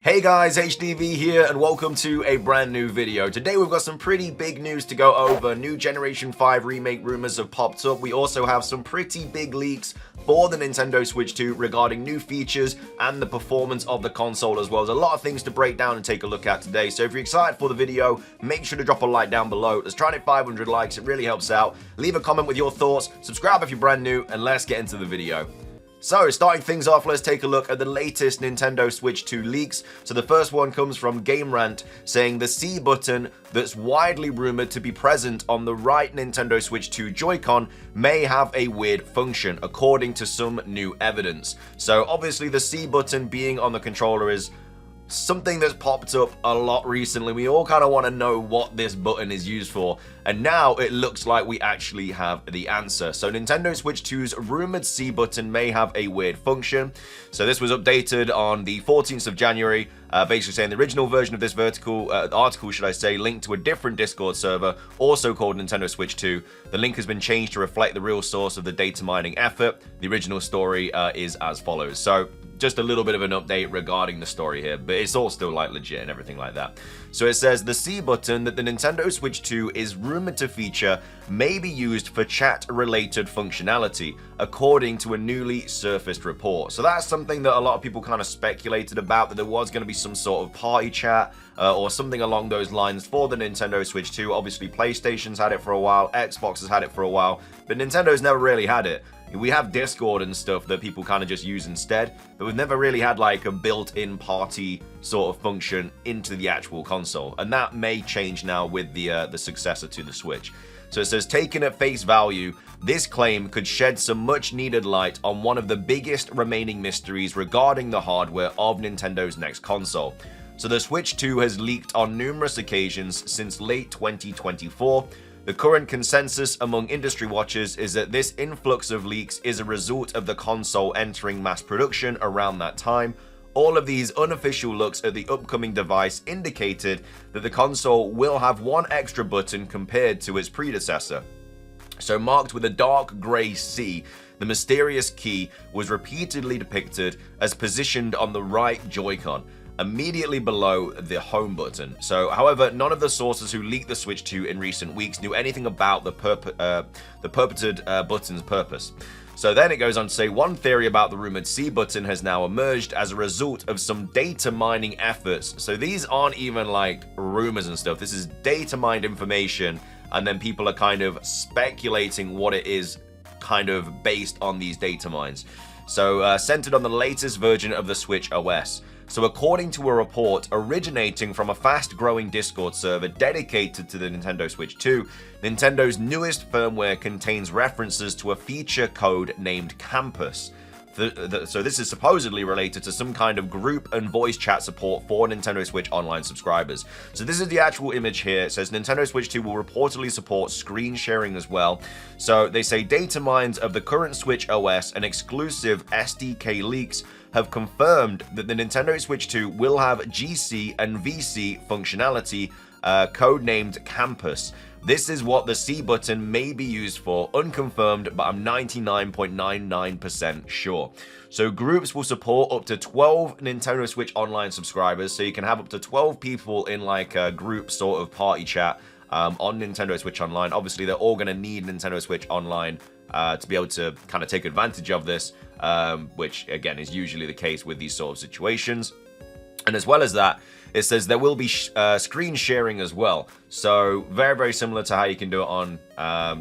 Hey guys, HDV here and welcome to a brand new video. Today we've got some pretty big news to go over. New Generation 5 remake rumors have popped up. We also have some pretty big leaks for the Nintendo Switch 2 regarding new features and the performance of the console as well. There's a lot of things to break down and take a look at today. So if you're excited for the video, make sure to drop a like down below. Let's try and hit 500 likes, it really helps out. Leave a comment with your thoughts, subscribe if you're brand new, and let's get into the video. So, starting things off, let's take a look at the latest Nintendo Switch 2 leaks. So the first one comes from Game Rant, saying the C button that's widely rumored to be present on the right Nintendo Switch 2 Joy-Con may have a weird function, according to some new evidence. So obviously the C button being on the controller is something that's popped up a lot recently. We all kind of want to know what this button is used for, and now it looks like we actually have the answer. So Nintendo Switch 2's rumored C button may have a weird function. So this was updated on the 14th of January, basically saying the original version of this article, should I say, linked to a different Discord server, also called Nintendo Switch 2. The link has been changed to reflect the real source of the data mining effort. The original story is as follows. So just a little bit of an update regarding the story here, but it's all still like legit and everything like that. So it says the C button that the Nintendo Switch 2 is rumored to feature may be used for chat-related functionality, according to a newly surfaced report. So that's something that a lot of people kind of speculated about, that there was going to be some sort of party chat or something along those lines for the Nintendo Switch 2. Obviously, PlayStation's had it for a while, Xbox has had it for a while, but Nintendo's never really had it. We have Discord and stuff that people kind of just use instead, but we've never really had like a built-in party sort of function into the actual console, and that may change now with the successor to the Switch. So it says, taken at face value, this claim could shed some much-needed light on one of the biggest remaining mysteries regarding the hardware of Nintendo's next console. So the Switch 2 has leaked on numerous occasions since late 2024. The current consensus among industry watchers is that this influx of leaks is a result of the console entering mass production around that time. All of these unofficial looks at the upcoming device indicated that the console will have one extra button compared to its predecessor. So marked with a dark grey C, the mysterious key was repeatedly depicted as positioned on the right Joy-Con, immediately below the home button. So, however, none of the sources who leaked the Switch 2 in recent weeks knew anything about the purported button's purpose. So then it goes on to say, one theory about the rumored C button has now emerged as a result of some data mining efforts. So these aren't even like rumors and stuff. This is data mined information, and then people are kind of speculating what it is, kind of based on these data mines. So centered on the latest version of the Switch OS. So according to a report originating from a fast-growing Discord server dedicated to the Nintendo Switch 2, Nintendo's newest firmware contains references to a feature code named Campus. So this is supposedly related to some kind of group and voice chat support for Nintendo Switch Online subscribers. So this is the actual image here. It says Nintendo Switch 2 will reportedly support screen sharing as well. So they say data mines of the current Switch OS and exclusive SDK leaks have confirmed that the Nintendo Switch 2 will have GC and VC functionality, codenamed Campus. This is what the C button may be used for, unconfirmed, but I'm 99.99% sure. So groups will support up to 12 Nintendo Switch Online subscribers, so you can have up to 12 people in like a group sort of party chat on Nintendo Switch Online. Obviously, they're all going to need Nintendo Switch Online to be able to kind of take advantage of this, which again is usually the case with these sort of situations. And as well as that, it says there will be screen sharing as well. So very, very similar to how you can do it on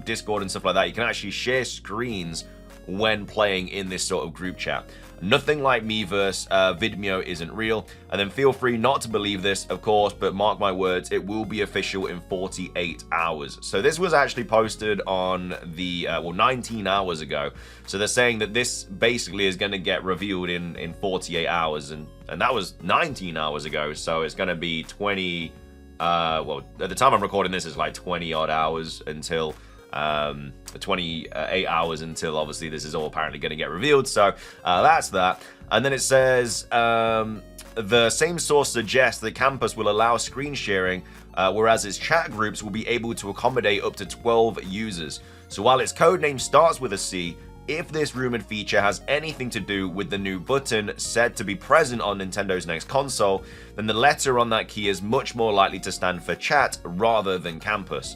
Discord and stuff like that. You can actually share screens when playing in this sort of group chat. Nothing like Miiverse, Vidmeo isn't real. And then feel free not to believe this, of course, but mark my words, it will be official in 48 hours. So this was actually posted on the, 19 hours ago. So they're saying that this basically is going to get revealed in 48 hours. And that was 19 hours ago. So it's going to be 20, at the time I'm recording this, it's like 20 odd hours until 28 hours until obviously this is all apparently going to get revealed. So that's that. And then it says the same source suggests that Campus will allow screen sharing, whereas its chat groups will be able to accommodate up to 12 users. So while its codename starts with a C, if this rumored feature has anything to do with the new button said to be present on Nintendo's next console, then the letter on that key is much more likely to stand for chat rather than campus.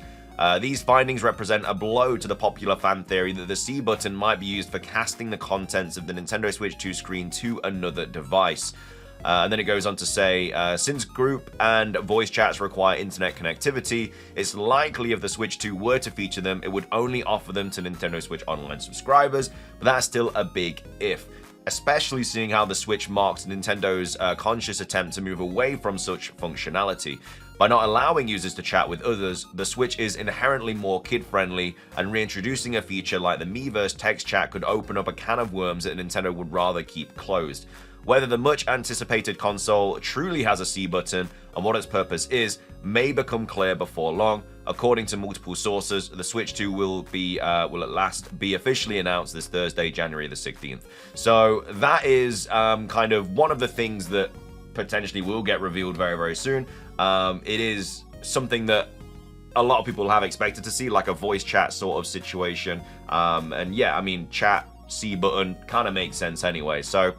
These findings represent a blow to the popular fan theory that the C button might be used for casting the contents of the Nintendo Switch 2 screen to another device. And then it goes on to say, since group and voice chats require internet connectivity, it's likely if the Switch 2 were to feature them, it would only offer them to Nintendo Switch Online subscribers, but that's still a big if, especially seeing how the Switch marks Nintendo's conscious attempt to move away from such functionality. By not allowing users to chat with others, the Switch is inherently more kid-friendly, and reintroducing a feature like the Miiverse text chat could open up a can of worms that Nintendo would rather keep closed. Whether the much-anticipated console truly has a C button and what its purpose is may become clear before long. According to multiple sources, the Switch 2 will at last be officially announced this Thursday, January the 16th. So that is kind of one of the things that potentially will get revealed very, very soon. It is something that a lot of people have expected to see, like a voice chat sort of situation. And yeah, I mean, chat, C button, kind of makes sense anyway. So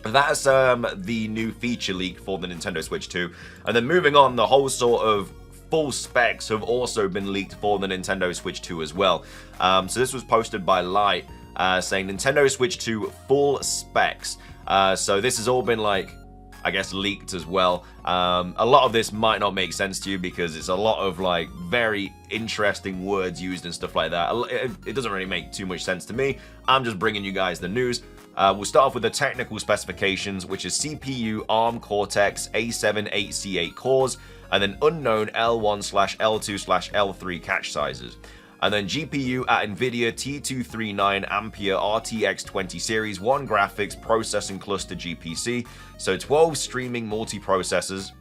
that's the new feature leak for the Nintendo Switch 2. And then moving on, the whole sort of full specs have also been leaked for the Nintendo Switch 2 as well. So this was posted by Light, saying Nintendo Switch 2 full specs. So this has all been like, I guess, leaked as well. A lot of this might not make sense to you because it's a lot of like very interesting words used and stuff like that. It doesn't really make too much sense to me. I'm just bringing you guys the news. We'll start off with the technical specifications, which is CPU ARM Cortex A7 8C8 cores, and then unknown L1/L2/L3 cache sizes. And then GPU at NVIDIA T239 Ampere RTX 20 Series 1 graphics processing cluster GPC. So 12 streaming multiprocessors,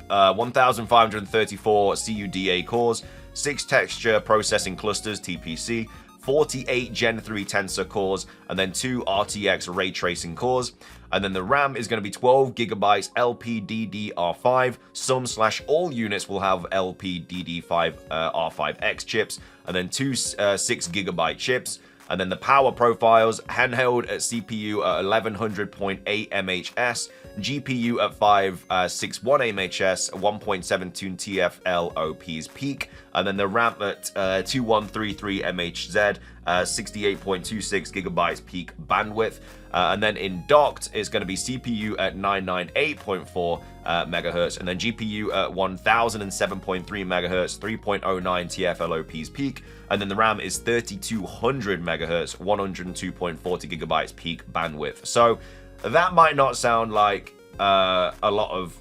1534 CUDA cores, 6 texture processing clusters TPC, 48 Gen 3 Tensor cores, and then 2 RTX ray tracing cores. And then the RAM is going to be 12 gigabytes LPDDR5. Some/all units will have LPDDR5 R5X chips, and then two 6 gigabyte chips. And then the power profiles, handheld at CPU at 1100.8 mHz, GPU at 561 mHz, 1.72 TFL OPs peak, and then the RAM at 2133 MHz, 68.26 gigabytes peak bandwidth. And then in docked, it's going to be CPU at 998.4 megahertz, and then GPU at 1007.3 megahertz, 3.09 TFL OPs peak, and then the RAM is 3200 megahertz, 102.40 gigabytes peak bandwidth. So that might not sound like a lot of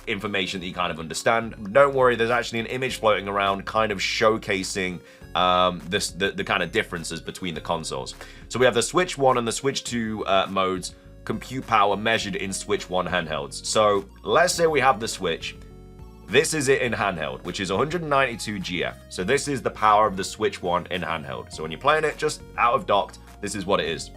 information that you kind of understand. Don't worry, there's actually an image floating around kind of showcasing the kind of differences between the consoles. So we have the Switch 1 and the Switch 2 modes, compute power measured in Switch 1 handhelds. So let's say we have the Switch. This is it in handheld, which is 192 GF. So this is the power of the Switch 1 in handheld. So when you're playing it just out of docked, this is what it is.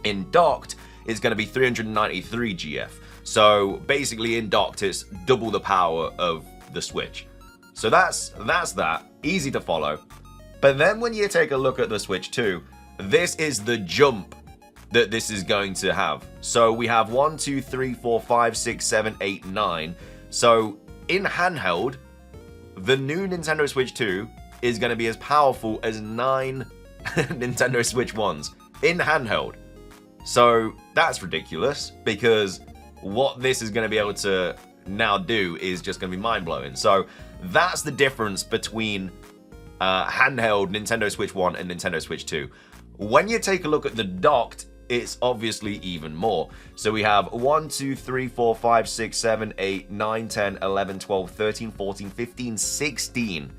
In docked, it's going to be 393 GF. So basically in docked, it's double the power of the Switch. So that's that. Easy to follow. But then when you take a look at the Switch 2, this is the jump that this is going to have. So we have 1, 2, 3, 4, 5, 6, 7, 8, 9. So in handheld, the new Nintendo Switch 2 is going to be as powerful as 9 Nintendo Switch 1s in handheld. So that's ridiculous, because what this is going to be able to now do is just going to be mind-blowing. So that's the difference between handheld Nintendo Switch 1 and Nintendo Switch 2. When you take a look at the docked, it's obviously even more. So we have 1, 2, 3, 4, 5, 6, 7, 8, 9, 10, 11, 12, 13, 14, 15, 16.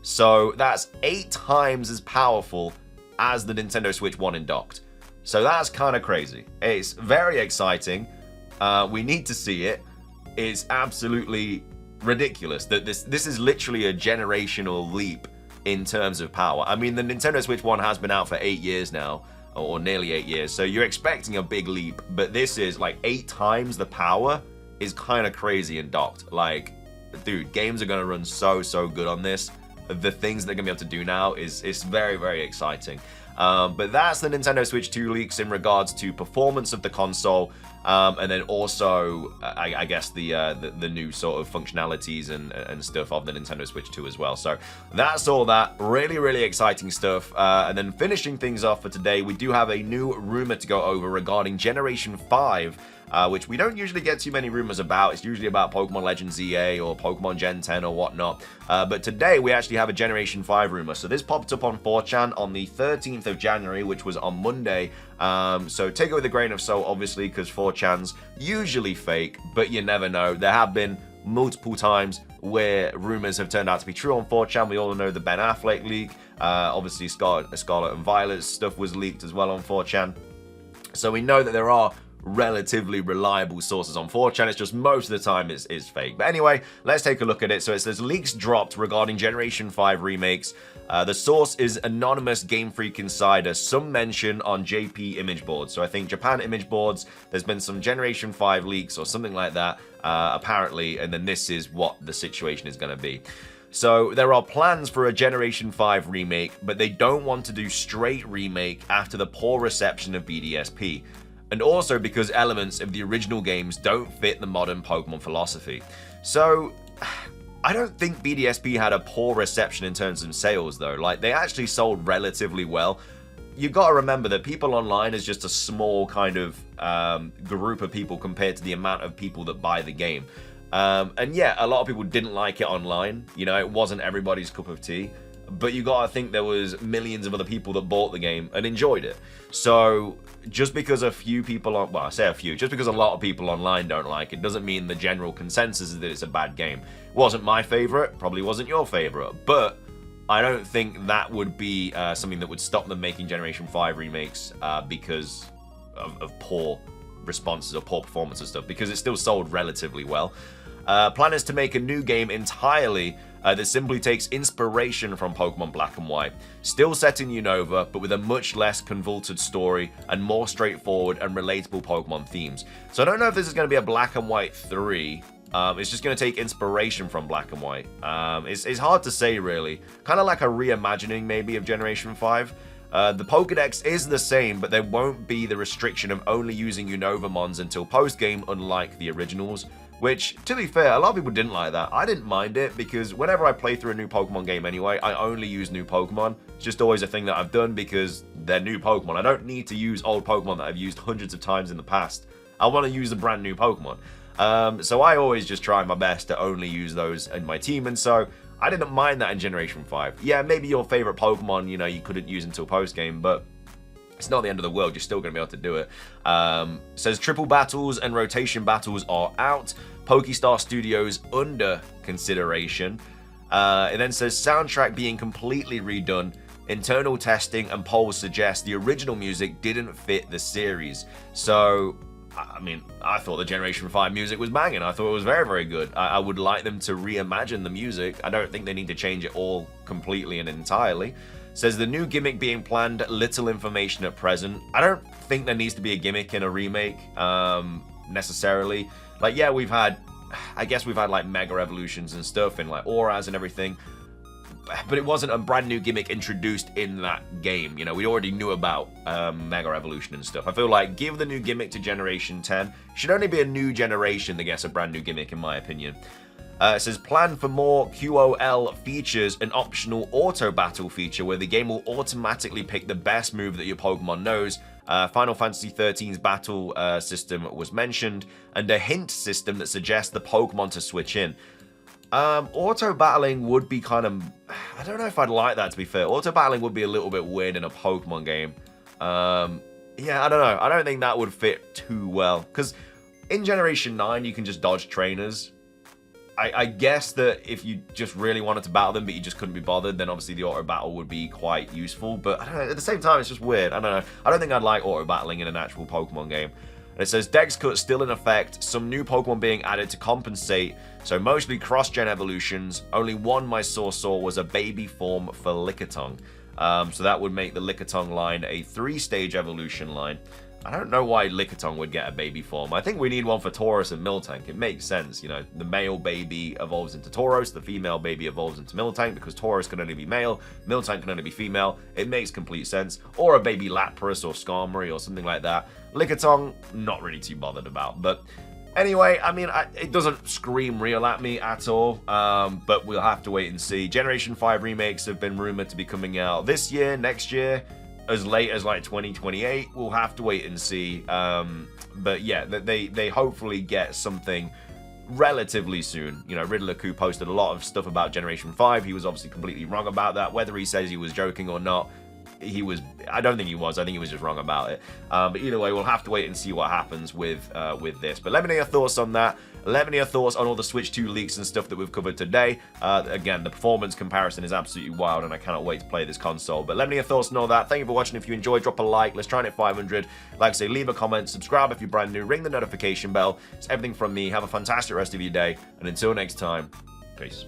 So that's 8 times as powerful as the Nintendo Switch 1 in docked. So that's kind of crazy. It's very exciting. We need to see it. It's absolutely ridiculous that this is literally a generational leap in terms of power. I mean, the Nintendo Switch 1 has been out for 8 years now, or nearly 8 years, so you're expecting a big leap, but this is like 8 times the power is kind of crazy and docked. Like, dude, games are going to run so good on this. The things they're going to be able to do now is very, very exciting. But that's the Nintendo Switch 2 leaks in regards to performance of the console, and then also, I guess, the new sort of functionalities and stuff of the Nintendo Switch 2 as well. So that's all that. Really, really exciting stuff. And then finishing things off for today, we do have a new rumor to go over regarding Generation 5, which we don't usually get too many rumors about. It's usually about Pokemon Legends EA or Pokemon Gen 10 or whatnot. But today we actually have a Generation 5 rumor. So this popped up on 4chan on the 13th of January, which was on Monday. So take it with a grain of salt, obviously, because 4chan's usually fake, but you never know. There have been multiple times where rumors have turned out to be true on 4chan. We all know the Ben Affleck leak. Obviously, Scarlet and Violet's stuff was leaked as well on 4chan. So we know that there are relatively reliable sources on 4chan. It's just most of the time is fake. But anyway, let's take a look at it. So it says leaks dropped regarding Generation 5 remakes. The source is anonymous Game Freak Insider. Some mention on JP image boards. So I think Japan image boards, there's been some Generation 5 leaks or something like that, apparently, and then this is what the situation is going to be. So there are plans for a Generation 5 remake, but they don't want to do straight remake after the poor reception of BDSP. And also because elements of the original games don't fit the modern Pokemon philosophy. So I don't think BDSP had a poor reception in terms of sales though. Like, they actually sold relatively well. You gotta remember that people online is just a small kind of group of people compared to the amount of people that buy the game. And yeah, a lot of people didn't like it online. You know, it wasn't everybody's cup of tea. But you gotta think there was millions of other people that bought the game and enjoyed it. So just because a few people, well, I say a few, just because a lot of people online don't like it, doesn't mean the general consensus is that it's a bad game. It wasn't my favorite, probably wasn't your favorite, but I don't think that would be something that would stop them making Generation 5 remakes because of poor responses or poor performance and stuff, because it still sold relatively well. Plan is to make a new game entirely that simply takes inspiration from Pokemon Black and White. Still set in Unova, but with a much less convoluted story and more straightforward and relatable Pokemon themes. So I don't know if this is going to be a Black and White 3. It's just going to take inspiration from Black and White. It's hard to say, really. Kind of like a reimagining, maybe, of Generation 5. The Pokédex is the same, but there won't be the restriction of only using Unova Mons until post-game, unlike the originals. Which, to be fair, a lot of people didn't like that. I didn't mind it, because whenever I play through a new Pokemon game anyway, I only use new Pokemon. It's just always a thing that I've done because they're new Pokemon. I don't need to use old Pokemon that I've used hundreds of times in the past. I want to use a brand new Pokemon. So I always just try my best to only use those in my team, and so I didn't mind that in Generation 5. Yeah, maybe your favorite Pokemon, you know, you couldn't use until post-game, but it's not the end of the world. You're still going to be able to do it. Says triple battles and rotation battles are out. Pokestar Studios under consideration. It then says soundtrack being completely redone. Internal testing and polls suggest the original music didn't fit the series. So, I mean, I thought the Generation 5 music was banging. I thought it was very, very good. I would like them to reimagine the music. I don't think they need to change it all completely and entirely. Says the new gimmick being planned, little information at present. I don't think there needs to be a gimmick in a remake, necessarily. Like, yeah, I guess we've had like Mega Evolutions and stuff and like Auras and everything, but it wasn't a brand new gimmick introduced in that game. You know, we already knew about Mega Evolution and stuff. I feel like give the new gimmick to Generation 10. It should only be a new generation that gets a brand new gimmick, in my opinion. It says plan for more QOL features, an optional auto battle feature where the game will automatically pick the best move that your Pokemon knows. Final Fantasy XIII's battle system was mentioned, and a hint system that suggests the Pokemon to switch in. Auto battling would be kind of, I don't know if I'd like that, to be fair. Auto battling would be a little bit weird in a Pokemon game. Yeah, I don't know. I don't think that would fit too well, because in Generation 9 you can just dodge trainers. I guess that if you just really wanted to battle them but you just couldn't be bothered, then obviously the auto battle would be quite useful. But I don't know, at the same time, it's just weird. I don't know. I don't think I'd like auto battling in an actual Pokemon game. And it says Dex Cut still in effect, some new Pokemon being added to compensate, so mostly cross-gen evolutions. Only one my source saw was a baby form for Lickitung. So that would make the Lickitung line a 3-stage evolution line. I don't know why Lickitung would get a baby form. I think we need one for Tauros and Miltank. It makes sense, you know, the male baby evolves into Tauros, the female baby evolves into Miltank, because Tauros can only be male, Miltank can only be female. It makes complete sense. Or a baby Lapras or Skarmory or something like that. Lickitung, not really too bothered about. But anyway, I mean, it doesn't scream real at me at all, but we'll have to wait and see. Generation 5 remakes have been rumored to be coming out this year, next year, as late as like 2028. We'll have to wait and see. But yeah, they hopefully get something relatively soon. You know, Riddler-Ku posted a lot of stuff about Generation 5. He was obviously completely wrong about that. Whether he says he was joking or not, I don't think he was. I think he was just wrong about it. But either way, we'll have to wait and see what happens with this. But let me know your thoughts on that. Let me know your thoughts on all the Switch 2 leaks and stuff that we've covered today. Again, the performance comparison is absolutely wild, and I cannot wait to play this console. But let me know your thoughts on all that. Thank you for watching. If you enjoyed, drop a like. Let's try and hit 500. Like I say, leave a comment, subscribe if you're brand new, ring the notification bell. It's everything from me. Have a fantastic rest of your day, and until next time, peace.